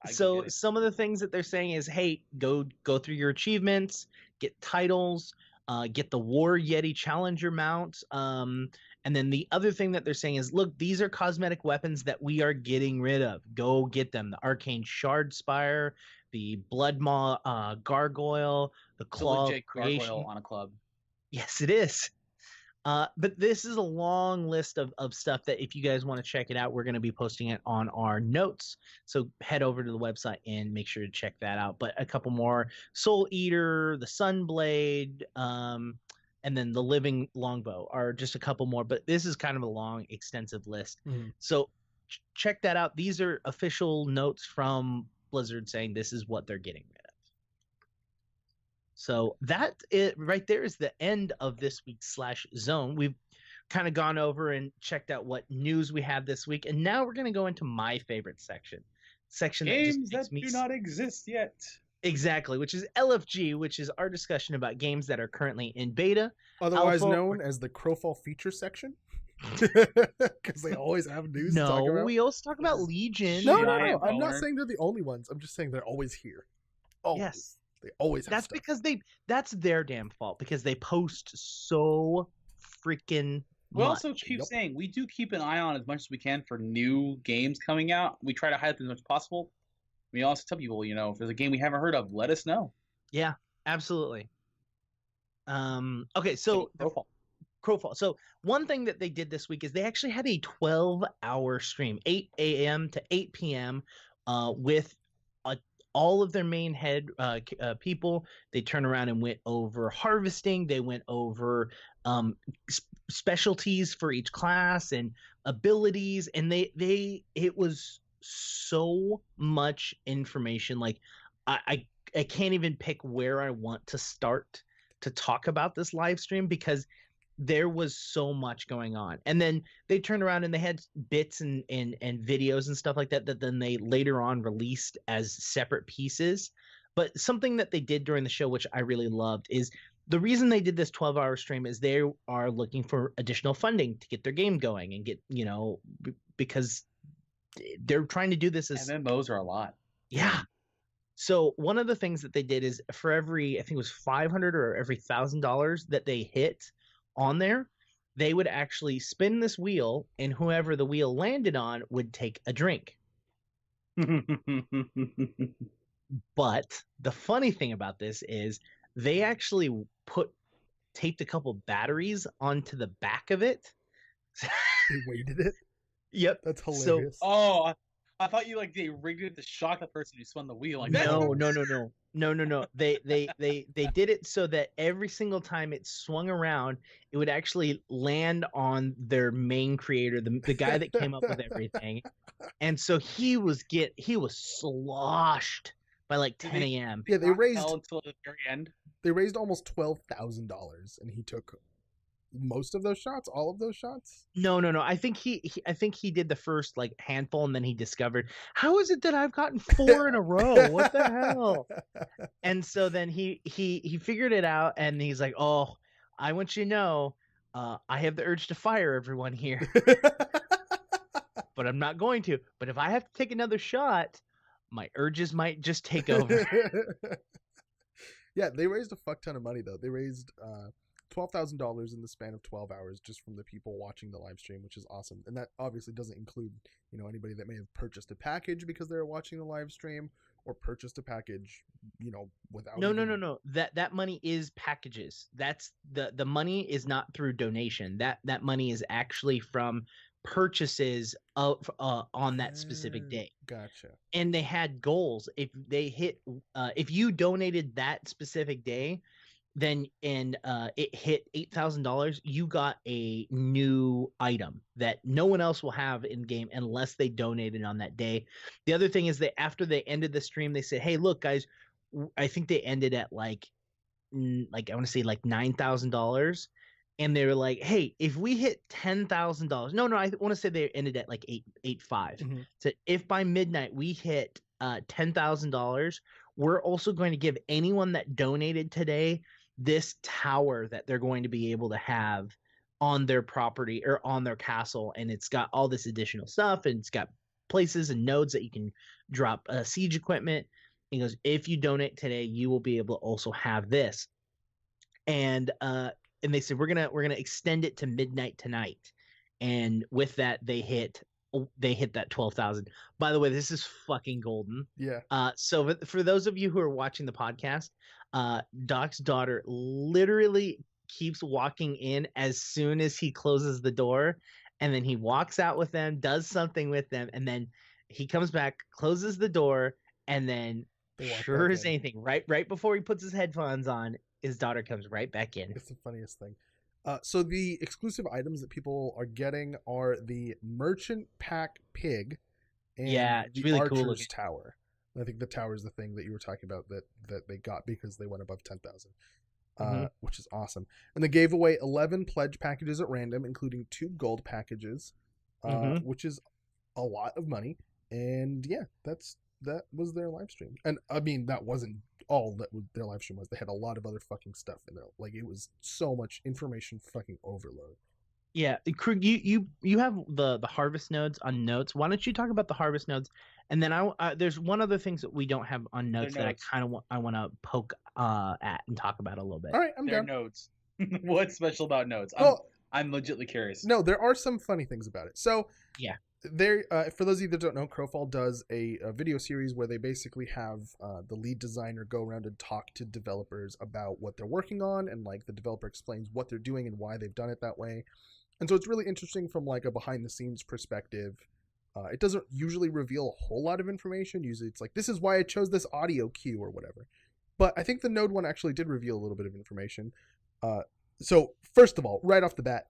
some of the things that they're saying is, hey, go through your achievements, get titles, get the War Yeti Challenger mount. And then the other thing that they're saying is, look, these are cosmetic weapons that we are getting rid of. Go get them. The Arcane Shard Spire, the Bloodmaw Gargoyle, the Claw of Creation.
Gargoyle on a club.
Yes, it is. But this is a long list of stuff that if you guys want to check it out, we're going to be posting it on our notes. So head over to the website and make sure to check that out. But a couple more: Soul Eater, the Sunblade, and then the Living Longbow are just a couple more. But this is kind of a long, extensive list.
Mhm.
So check that out. These are official notes from Blizzard saying this is what they're getting rid of. So that right there is the end of this week's /zone. We've kind of gone over and checked out what news we have this week, and now we're going to go into my favorite section
Games
that just
that
makes
do not exist yet.
Exactly, which is LFG, which is our discussion about games that are currently in beta,
Otherwise
Alpha,
known as the Crowfall feature section. Because they always have news to talk
No,
about.
we also talk about Legion.
No.
Giant
I'm not
boner.
saying they're the only ones. I'm just saying they're always here. Always.
Yes.
They always have
That's
stuff.
because that's their damn fault because they post so freaking
We
much.
also keep
Yep.
saying we do keep an eye on as much as we can for new games coming out. We try to highlight them as much as possible. We also tell people, if there's a game we haven't heard of, let us know.
Yeah, absolutely. Okay, so Crowfall. So one thing that they did this week is they actually had a 12-hour stream, 8 a.m. to 8 p.m. With all of their main head people. They turned around and went over harvesting. They went over specialties for each class and abilities, and it was so much information. Like I can't even pick where I want to start to talk about this live stream because there was so much going on. And then they turned around and they had bits and videos and stuff like that then they later on released as separate pieces. But something that they did during the show, which I really loved, is the reason they did this 12-hour stream is they are looking for additional funding to get their game going and get, because they're trying to do this as
MMOs are a lot.
yeah. So one of the things that they did is for every, I think it was $500 or every $1,000 that they hit on there, they would actually spin this wheel, and whoever the wheel landed on would take a drink. But the funny thing about this is they actually taped a couple batteries onto the back of it.
They weighted it.
Yep.
That's
So-
hilarious.
Oh, I thought they rigged it to shock the person who spun the wheel. Like that.
No. They did it so that every single time it swung around, it would actually land on their main creator, the guy that came up with everything. And so he was sloshed by like 10 a.m.
Yeah, they
Not
raised
hell until the very end.
almost $12,000, and he took most of those shots, all of those shots.
No. I think he did the first like handful, and then he discovered, how is it that I've gotten 4 in a row? What the hell? And so then he figured it out, and he's like, oh, I want you to know, I have the urge to fire everyone here, but I'm not going to. But if I have to take another shot, my urges might just take over.
Yeah, they raised a fuck ton of money though. They raised $12,000 in the span of 12 hours just from the people watching the live stream, which is awesome. And that obviously doesn't include, anybody that may have purchased a package because they're watching the live stream or purchased a package, without.
No. That money is packages. That's the money is not through donation. That money is actually from purchases of on that specific day.
Gotcha.
And they had goals. If they hit if you donated that specific day, then it hit $8,000, you got a new item that no one else will have in game unless they donated on that day. The other thing is that after they ended the stream, they said, "Hey, look, guys, I think they ended at like I want to say like $9,000." And they were like, "Hey, if we hit $10,000, no, I want to say they ended at like 8.5.
Mhm.
So if by midnight we hit $10,000, we're also going to give anyone that donated today this tower that they're going to be able to have on their property or on their castle, and it's got all this additional stuff, and it's got places and nodes that you can drop siege equipment." He goes, "If you donate today, you will be able to also have this." And they said, we're gonna extend it to midnight tonight, and with that they hit that 12,000. By the way, this is fucking golden.
Yeah.
So for those of you who are watching the podcast, Doc's daughter literally keeps walking in as soon as he closes the door, and then he walks out with them, does something with them, and then he comes back, closes the door, and then
They walk
sure
back
as
in.
anything, right before he puts his headphones on, his daughter comes right back in.
It's the funniest thing. So the exclusive items that people are getting are the Merchant Pack Pig and
Yeah, it's
the
really cool
Archer's
looking.
Tower. And I think the tower is the thing that you were talking about that they got because they went above 10,000,
Mhm.
which is awesome. And they gave away 11 pledge packages at random, including 2 gold packages,
Mhm.
which is a lot of money. And yeah, that was their live stream. And I mean, that wasn't all that their live stream was. They had a lot of other fucking stuff in there. Like, it was so much information fucking overload.
Yeah, Krug, you have the harvest nodes on notes. Why don't you talk about the harvest nodes, and then there's one other things that we don't have on notes that
notes.
I kind of want to poke at and talk about a little bit.
All right, I'm
Their
down.
notes. What's special about notes?
Well,
I'm legitimately curious.
no, there are some funny things about it. So
Yeah.
there, for those of you that don't know, Crowfall does a video series where they basically have the lead designer go around and talk to developers about what they're working on, and like the developer explains what they're doing and why they've done it that way. And so it's really interesting from like a behind the scenes perspective. It doesn't usually reveal a whole lot of information. Usually it's like, this is why I chose this audio cue or whatever. But I think the Node one actually did reveal a little bit of information. So first of all, right off the bat,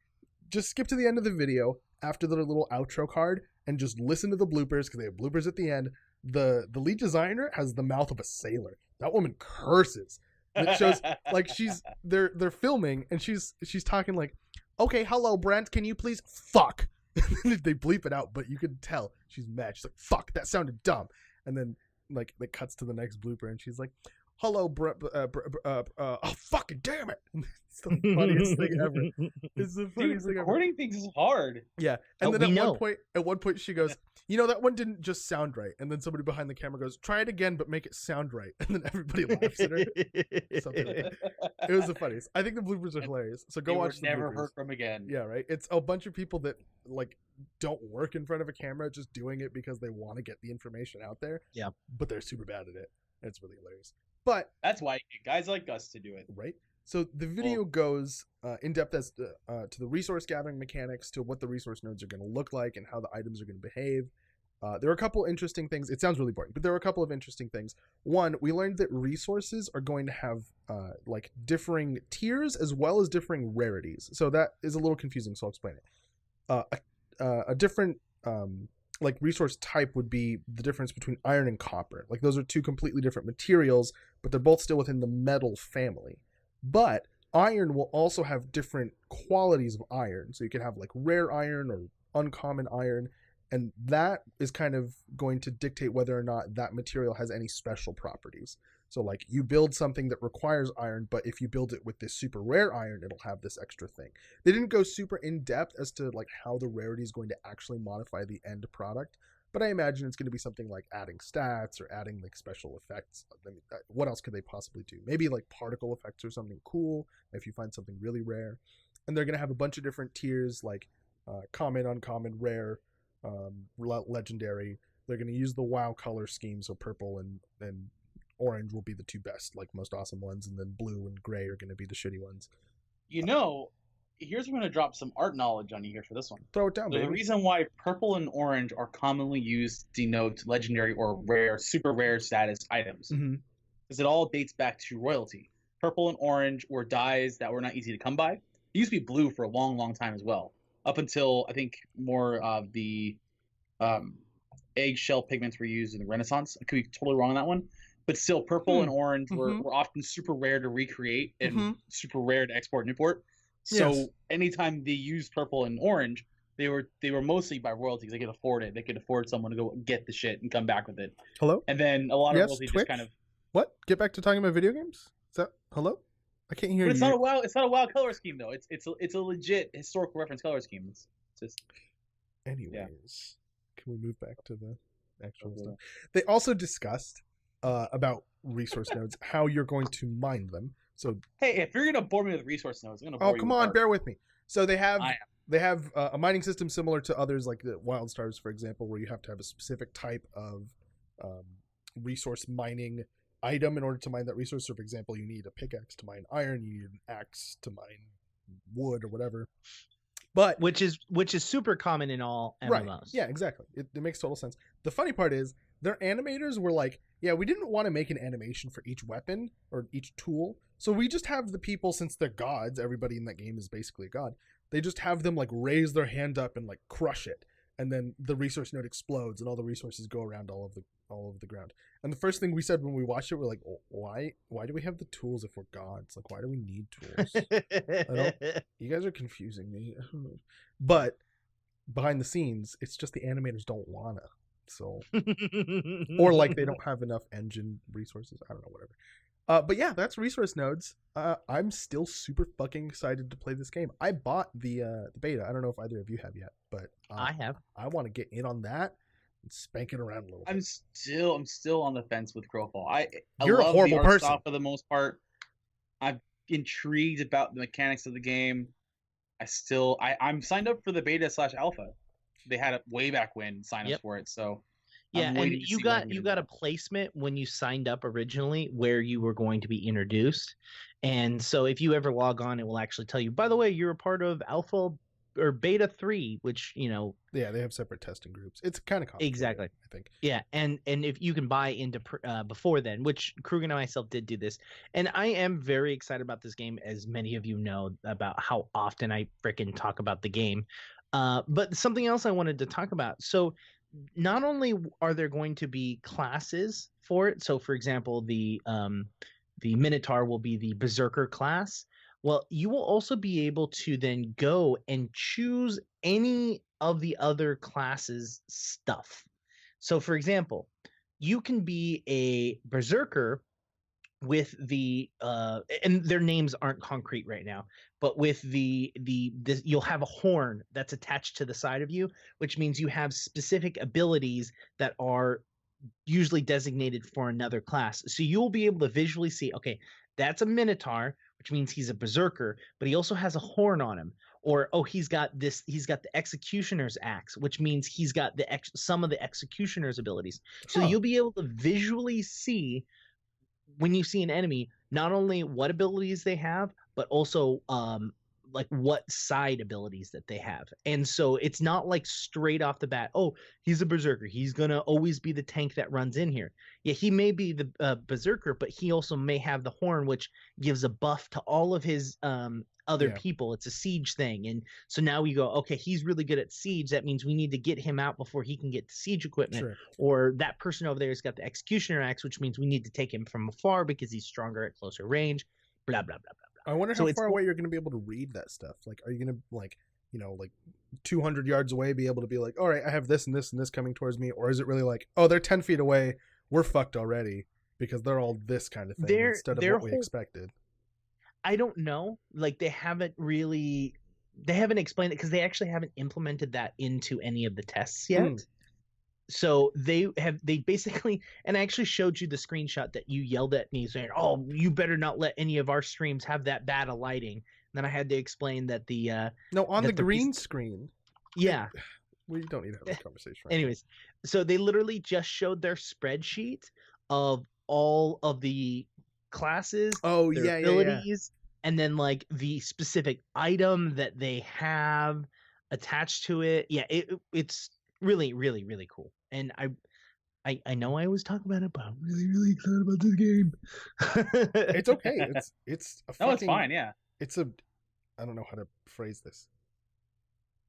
just skip to the end of the video after the little outro card and just listen to the bloopers, because they have bloopers at the end. The lead designer has the mouth of a sailor. That woman curses. And it shows like they're filming and she's talking like, okay, hello Brent, can you please fuck? They bleep it out, but you could tell she's mad. She's like, fuck, that sounded dumb. And then like it cuts to the next blooper and she's like, hello Brent, oh fucking damn it. It's the funniest thing ever. It's the
Dude,
funniest thing ever.
recording things is hard.
Yeah, and then
we
at
know.
one point she goes, you know, that one didn't just sound right. And then somebody behind the camera goes, try it again, but make it sound right. And then everybody laughs at her. Something like that. It was the funniest. I think the bloopers are hilarious. So go
They
watch
were
the
never
bloopers.
heard from again.
Yeah, right. It's a bunch of people that like don't work in front of a camera, just doing it because they want to get the information out there.
Yeah.
But they're super bad at it. And it's really hilarious. But
That's why you get guys like us to do it.
right. So the video goes in depth as to the resource gathering mechanics, to what the resource nodes are going to look like and how the items are going to behave. There are a couple interesting things. It sounds really boring, but there are a couple of interesting things. One, we learned that resources are going to have like differing tiers as well as differing rarities. So that is a little confusing, so I'll explain it. A different like resource type would be the difference between iron and copper. Like those are two completely different materials, but they're both still within the metal family. But iron will also have different qualities of iron. So you can have like rare iron or uncommon iron. And that is kind of going to dictate whether or not that material has any special properties. So like you build something that requires iron, but if you build it with this super rare iron, it'll have this extra thing. They didn't go super in depth as to like how the rarity is going to actually modify the end product. But I imagine it's going to be something like adding stats or adding like special effects. I mean, what else could they possibly do? Maybe like particle effects or something cool if you find something really rare. And they're going to have a bunch of different tiers like common, uncommon, rare, legendary. They're going to use the WoW color scheme, so purple and orange will be the two best, like most awesome ones, and then blue and gray are going to be the shitty ones.
You know, here's where I'm going to drop some art knowledge on you here for this one.
Throw it down,
The
baby.
reason why purple and orange are commonly used to denote legendary or rare, super rare status items
Mhm.
is it all dates back to royalty. Purple and orange were dyes that were not easy to come by. It used to be blue for a long, long time as well, up until I think more of the eggshell pigments were used in the Renaissance. I could be totally wrong on that one. But still, purple and orange were often super rare to recreate and super rare to export and import. So
Yes.
anytime they used purple and orange, they were mostly by royalties. They could afford it. They could afford someone to go get the shit and come back with it.
Hello?
And then a lot of
Yes,
royalties
Twitch?
just kind of.
What? Get back to talking about video games? Is that hello? I can't hear
But it's
you.
not a WoW. It's not a WoW color scheme though. It's a legit historical reference color scheme. It's just.
Anyways, can we move back to the actual
Okay.
stuff? They also discussed about resource nodes, how you're going to mine them. So,
Hey, if you're gonna bore me with resource nodes, I'm gonna bore
oh
you
come
with
on,
art.
bear with me. So they have
I
a mining system similar to others like the WildStars, for example, where you have to have a specific type of resource mining item in order to mine that resource. So, for example, you need a pickaxe to mine iron, you need an axe to mine wood or whatever. But
which is super common in all MMOs.
right, yeah, exactly. It makes total sense. The funny part is their animators were like, yeah, we didn't want to make an animation for each weapon or each tool, so we just have the people, since they're gods, everybody in that game is basically a god, they just have them like raise their hand up and like crush it, and then the resource node explodes and all the resources go around all of the ground. And the first thing we said when we watched it, we're like, oh, why do we have the tools if we're gods? Like, why do we need tools? You guys are confusing me. But behind the scenes, it's just the animators don't wanna. So, or like they don't have enough engine resources. I don't know, whatever. But yeah, that's resource nodes. I'm still super fucking excited to play this game. I bought the beta. I don't know if either of you have yet, but
I have.
I want to get in on that and spank it around a little bit.
I'm still on the fence with Crowfall. I
You're
love
a horrible
the art
person
style for the most part. I'm intrigued about the mechanics of the game. I'm signed up for the beta / alpha. They had a way back when signups for it, so
yeah. And you got a placement when you signed up originally where you were going to be introduced, and so if you ever log on, it will actually tell you, by the way, you're a part of alpha or beta 3, which
yeah, they have separate testing groups. It's kind of complicated,
exactly,
I think.
Yeah, and if you can buy into before then, which Krug and I myself did do this, and I am very excited about this game, as many of you know about how often I frickin' talk about the game. But something else I wanted to talk about. So not only are there going to be classes for it, so for example, the Minotaur will be the Berserker class. Well, you will also be able to then go and choose any of the other classes' stuff. So, for example, you can be a Berserker with the and their names aren't concrete right now, but with this, you'll have a horn that's attached to the side of you, which means you have specific abilities that are usually designated for another class. So you'll be able to visually see, okay, that's a Minotaur, which means he's a Berserker, but he also has a horn on him. Or, oh, he's got the Executioner's Axe, which means he's got some of the Executioner's abilities. So you'll be able to visually see, when you see an enemy, not only what abilities they have, but also like what side abilities that they have. And so it's not like straight off the bat, oh, he's a Berserker, he's gonna always be the tank that runs in here. Yeah, he may be the Berserker, but he also may have the horn, which gives a buff to all of his other people. It's a siege thing. And so now we go, okay, he's really good at siege. That means we need to get him out before he can get the siege equipment.
Sure.
Or that person over there has got the Executioner Axe, which means we need to take him from afar because he's stronger at closer range. Blah, blah, blah, blah, blah.
I wonder how far away you're going to be able to read that stuff. Like, are you going to, like 200 yards away be able to be like, all right, I have this and this and this coming towards me? Or is it really like, oh, they're 10 feet away, we're fucked already because they're all this kind of thing instead of what we expected?
I don't know. Like, they haven't explained it because they actually haven't implemented that into any of the tests yet. So they basically, and I actually showed you the screenshot that you yelled at me saying, oh, you better not let any of our streams have that bad a lighting. And then I had to explain that the
green screen.
Yeah.
We don't need to have a conversation right
Anyways, so they literally just showed their spreadsheet of all of the classes, their abilities, and then like the specific item that they have attached to it. Yeah, it's really, really, really cool. And I know I always talk about it, but I'm really, really excited about this game.
It's okay. It's a fucking,
no, it's fine. Yeah,
it's a, I don't know how to phrase this.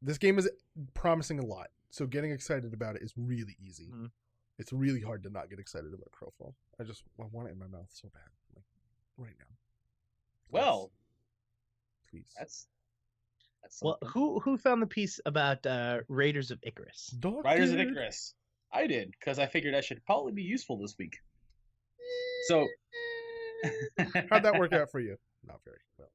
This game is promising a lot, so getting excited about it is really easy. Mm-hmm. It's really hard to not get excited about Crowfall. I want it in my mouth so bad, like right now.
Well,
please.
That's
well. Who found the piece about Raiders of Icarus?
Riders of Icarus. I did, because I figured I should probably be useful this week. So,
how'd that work out for you? Not very well.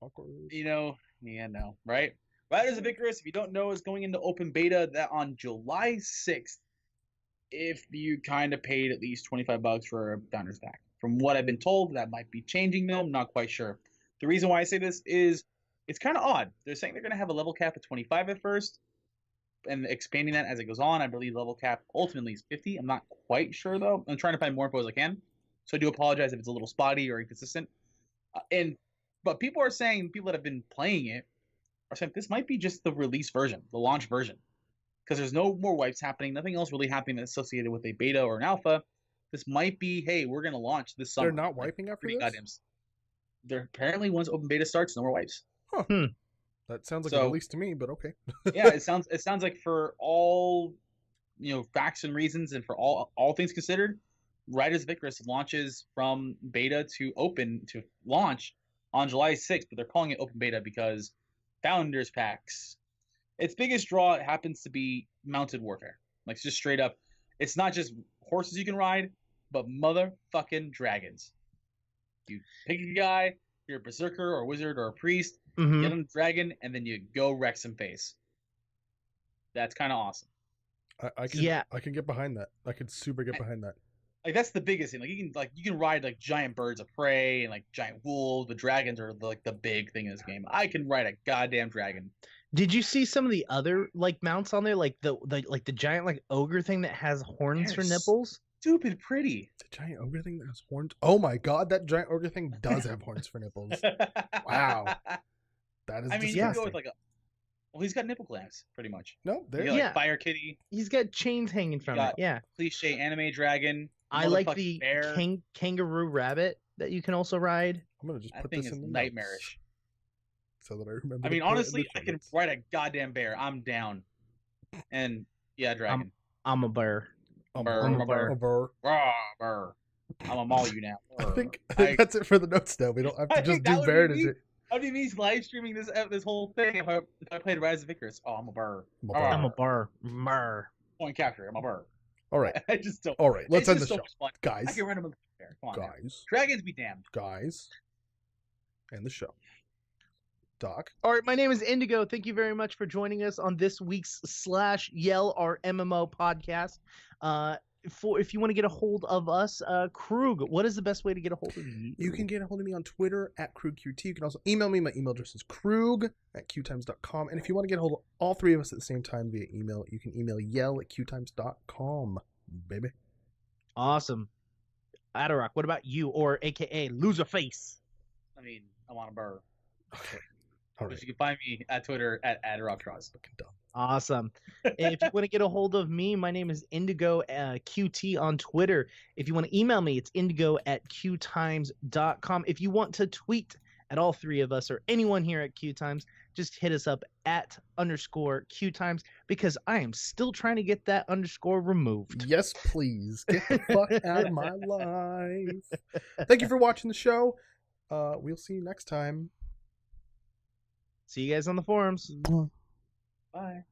Awkward.
No, right? Riders of Icarus, if you don't know, is going into open beta that on July 6th. If you kind of paid at least $25 for a Founder's Pack. From what I've been told, that might be changing though. I'm not quite sure. The reason why I say this is it's kind of odd. They're saying they're going to have a level cap of 25 at first, and expanding that as it goes on. I believe level cap ultimately is 50. I'm not quite sure though. I'm trying to find more info as I can. So I do apologize if it's a little spotty or inconsistent. But people are saying, people that have been playing it are saying this might be just the release version, the launch version, because there's no more wipes happening, nothing else really happening that's associated with a beta or an alpha. This might be, hey, we're gonna launch this summer.
They're not wiping after this?
They're apparently, once open beta starts, no more wipes.
Huh. That sounds like a release to me, but okay.
Yeah, it sounds like, for all facts and reasons, and for all things considered, Riders of Icarus launches from beta to open to launch on July 6th, but they're calling it open beta because Founders Packs. Its biggest draw happens to be mounted warfare. Like, just straight up, it's not just horses you can ride, but motherfucking dragons. You pick a guy, you're a berserker or a wizard or a priest,
Mhm.
get on a dragon, and then you go wreck some face. That's kind of awesome.
I can get behind that. I could super get behind that.
Like, that's the biggest thing. You can ride like giant birds of prey and like giant wolves. The dragons are like the big thing in this game. I can ride a goddamn dragon.
Did you see some of the other like mounts on there, like the giant like ogre thing that has horns for
Yes.
nipples?
Stupid pretty.
The giant ogre thing that has horns. Oh my god, that giant ogre thing does have horns for nipples. Wow. That is
I mean,
disgusting.
you can go with like a. Well, he's got nipple clamps, pretty much.
No, there.
You got, like,
Yeah.
Fire Kitty,
He's got chains hanging from it.
got-
Yeah,
cliche anime dragon.
I like
motherfucking
the
bear.
kangaroo rabbit that you can also ride.
I'm gonna just
That
put
thing
this
is
in the notes
nightmarish.
so that I remember.
I mean,
to put it in the
honestly,
show
I can
notes.
ride a goddamn bear. I'm down. And yeah, dragon.
I'm a bear.
Burr,
I'm a
burr.
bear.
Burr.
Rah, burr. I'm a maul you now.
I think
I-
that's it for the notes now. We don't have
I
to just
think that
do
would
bear
be
to
me.
shit.
How do you mean he's live streaming this whole thing? If I played Rise of Icarus, I'm a burr.
I'm a
Arr.
I'm a bar. Mer.
Point capture. I'm a burr.
All right,
I just don't.
all right. Let's
It's
end the
just so
show,
much fun. I
guys.
can ride him with a bear. Come on, man.
Guys,
Dragons be damned.
guys, end the show. Doc.
All right, my name is Indigo. Thank you very much for joining us on this week's /Yell our MMO podcast. If you want to get a hold of us, Krug, what is the best way to get a hold of you?
You can get a hold of me on Twitter at KrugQT. You can also email me. My email address is krug@QueueTimes.com. And if you want to get a hold of all three of us at the same time via email, you can email yell@QueueTimes.com, baby.
Awesome. Adderrock, what about you, or AKA Loserface?
I mean, I'm on a burr.
Okay. All right.
You can find me at Twitter at @AdrockDraws.
Fucking dumb.
Awesome. If you want to get a hold of me, my name is Indigo QT on Twitter. If you want to email me, it's indigo@QueueTimes.com. If you want to tweet at all three of us or anyone here at QueueTimes, just hit us up at _QueueTimes, because I am still trying to get that underscore removed.
Yes, please. Get the fuck out of my life. Thank you for watching the show. We'll see you next time.
See you guys on the forums.
Bye.